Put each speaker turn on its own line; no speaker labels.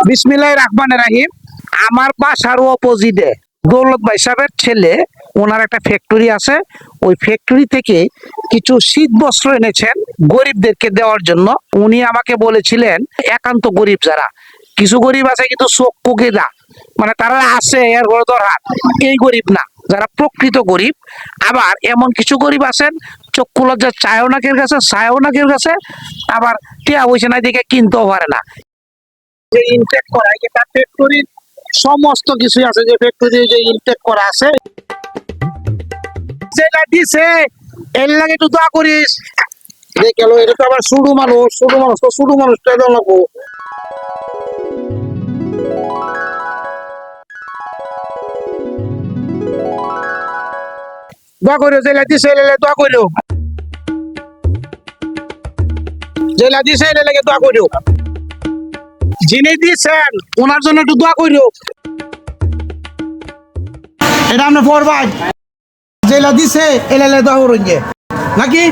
বিসমিল্লাহির রহমানির রহিম। আমার বাসার অপোজিটে দৌলত ভাই সাহেবের ছেলে, ওনার একটা ফ্যাক্টরি আছে। ওই ফ্যাক্টরি থেকে কিছু শীত বস্ত্র এনেছেন গরিবদেরকে দেওয়ার জন্য। উনি আমাকে বলেছিলেন একান্ত গরিব যারা, কিছু গরিব আছে কিন্তু চক্ষু গেদা, মানে তারা আছে এর ঘরে ধরার, এই গরিব না, যারা প্রকৃত গরিব। আবার এমন কিছু গরিব আছেন চক্ষু লজ্জা চায়ও না কেউ কাছে, চায়ও না কেউ কাছে, আবার টিয়া পয়সা নাই দিকে কিনতেও পারে না। যে ইনটেক করা এটা ফ্যাক্টরির সমস্ত কিছু আছে, যে ফ্যাক্টরি যে ইনটেক করা আছে যেটা দিছে এর লাগে একটু দোয়া করিস। দেখলো এটা তো আবার শুরু মানুষ, তো শুরু মানুষটা লাগবো। দোয়া করিও, যেটা দিছে এলে দোয়া করিও, যেটা দিছে এলে লাগে দোয়া করিও। যিনি দিয়েছেন ওনার জন্য একটু দোয়া করিও। এটা আমরা পড়বাই, যেটা দিছে এলে দোয়া করুন নাকি।